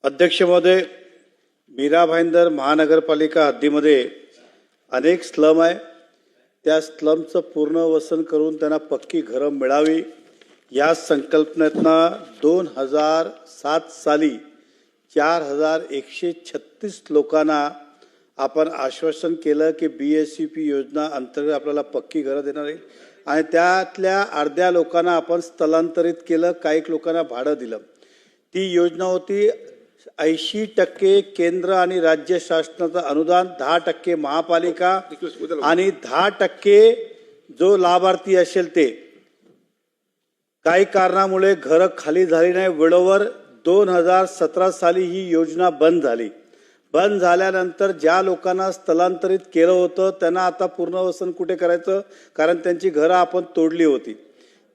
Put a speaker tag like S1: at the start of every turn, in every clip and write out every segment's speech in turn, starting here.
S1: अध्यक्ष महोदय, मीरा भाईंदर महानगरपालिका हद्दीमध्ये अनेक स्लम आहे. त्या स्लमचं पूर्ण वसन करून त्यांना पक्की घरं मिळावी या संकल्पनेतनं 2007 साली 4136 लोकांना आपण आश्वासन केलं की BSCP योजना अंतर्गत आपल्याला पक्की घरं देणार आहे आणि त्यातल्या अर्ध्या लोकांना आपण स्थलांतरित केलं, काही लोकांना भाडं दिलं. ती योजना होती 80% केंद्र आणि राज्य शासनाचं अनुदान, 10% महापालिका आणि 10% जो लाभार्थी असेल ते. काही कारणामुळे घरं खाली झाली नाही. वेळेवर 2017 साली ही योजना बंद झाली. बंद झाल्यानंतर ज्या लोकांना स्थलांतरित केलं होतं त्यांना आता पुनर्वसन कुठे करायचं, कारण त्यांची घरं आपण तोडली होती.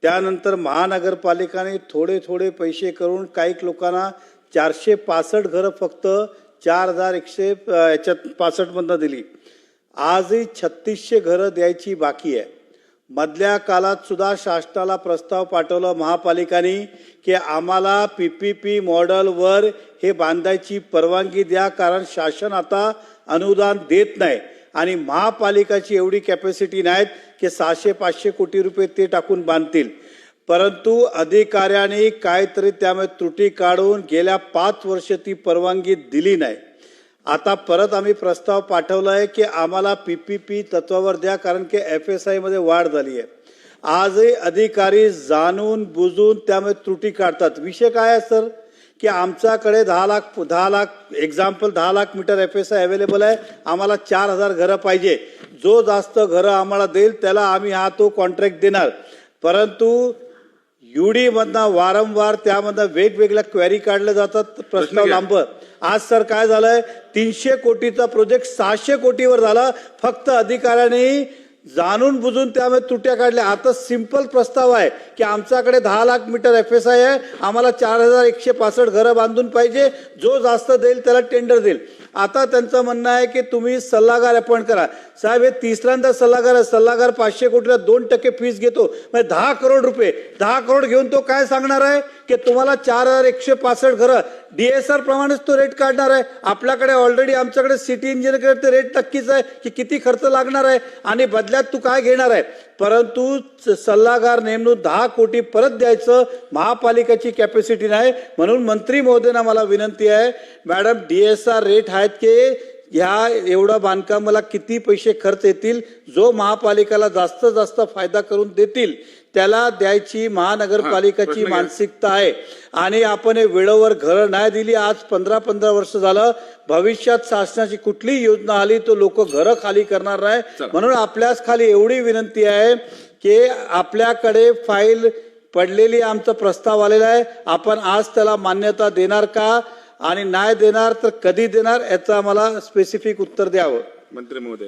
S1: त्यानंतर महानगरपालिकाने थोडे थोडे पैसे करून काही लोकांना 465 घरं फक्त 4165 मधनं दिली. आजही 3600 घरं द्यायची बाकी आहे. मधल्या काळात सुद्धा शासनाला प्रस्ताव पाठवला महापालिकाने की आम्हाला PPP मॉडेलवर हे बांधायची परवानगी द्या, कारण शासन आता अनुदान देत नाही आणि महापालिकाची एवढी कॅपॅसिटी नाहीत की 600-500 कोटी रुपये ते टाकून बांधतील. परंतु अधिकाऱ्यांनी काहीतरी त्यामध्ये त्रुटी काढून गेल्या 5 वर्ष ती परवानगी दिली नाही. आता परत आम्ही प्रस्ताव पाठवला आहे की आम्हाला PPP तत्वावर द्या, कारण की FSI मध्ये वाढ झाली आहे. आजही अधिकारी जाणून बुजून त्यामध्ये त्रुटी काढतात. विषय काय आहे सर, की आमच्याकडे 10 lakh example 10 lakh metre FSI available आहे, आम्हाला 4000 घरं पाहिजे. जो जास्त घरं आम्हाला देईल त्याला आम्ही तो कॉन्ट्रॅक्ट देणार. परंतु UD मधनं वारंवार त्यामधनं वेगवेगळ्या क्वेरी काढल्या जातात, प्रस्ताव लांबत. आज सर काय झालंय, 300 कोटीचा प्रोजेक्ट 600 कोटीवर झाला. फक्त अधिकाऱ्यांनी जाणून बुजून त्यामध्ये त्रुट्या काढल्या. आता सिंपल प्रस्ताव आहे की आमच्याकडे 10 लाख मीटर FSI आहे, आम्हाला 4165 घरं बांधून पाहिजे, जो जास्त देईल त्याला टेंडर देईल. आता त्यांचं म्हणणं आहे की तुम्ही सल्लागार अपॉइंट करा. साहेब, हे तिसऱ्यांदा सल्लागार आहे. सल्लागार 500 कोटीला 2% फीस घेतो, म्हणजे 10 करोड रुपये. 10 करोड घेऊन तो काय सांगणार आहे की तुम्हाला 4165 घरं DSR प्रमाणेच तो रेट काढणार आहे. आपल्याकडे ऑलरेडी आमच्याकडे सिटी इंजिनिअरकडे रेट नक्कीच आहे की किती खर्च लागणार आहे आणि बदल्यात तू काय घेणार आहे. परंतु सल्लागार नेमणूक 10 कोटी परत द्यायचं महापालिकेची कॅपॅसिटी नाही. म्हणून मंत्री महोदयांना मला विनंती आहे, मॅडम DSR रेट आहेत की ह्या एवढं बांधकामाला किती पैसे खर्च येतील, जो महापालिकेला जास्त फायदा करून देतील त्याला द्यायची महानगरपालिकेची मानसिकता आहे. आणि आपण वेळेवर घरं नाही दिली. आज 15 वर्ष झालं. भविष्यात शासनाची कुठली योजना आली तो लोक घरं खाली करणार नाही. म्हणून आपल्याच खाली एवढी विनंती आहे की आपल्याकडे फाईल पडलेली आमचा प्रस्ताव आलेला आहे, आपण आज त्याला मान्यता देणार का आणि नाही देणार तर कधी देणार याचं आम्हाला स्पेसिफिक उत्तर द्यावं.
S2: मंत्री महोदय.